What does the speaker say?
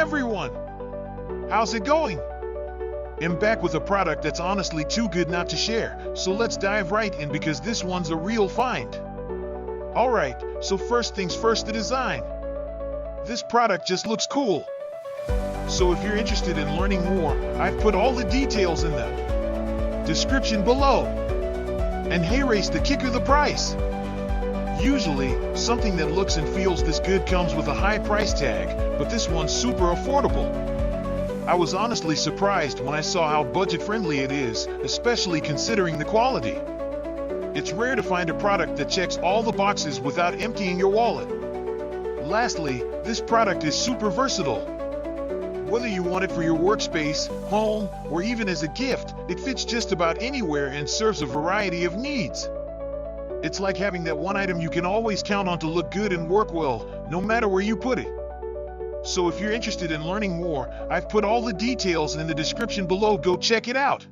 everyone! How's it going? I'm back with a product that's honestly too good not to share, so let's dive right in because this one's a real find. Alright, so first things first, the design. This product just looks cool. So if you're interested in learning more, I've put all the details in the description below. And hey race the kicker, the price. Usually, something that looks and feels this good comes with a high price tag, but this one's super affordable. I was honestly surprised when I saw how budget-friendly it is, especially considering the quality. It's rare to find a product that checks all the boxes without emptying your wallet. Lastly, this product is super versatile. Whether you want it for your workspace, home, or even as a gift, it fits just about anywhere and serves a variety of needs. It's like having that one item you can always count on to look good and work well, no matter where you put it. So if you're interested in learning more, I've put all the details in the description below. Go check it out.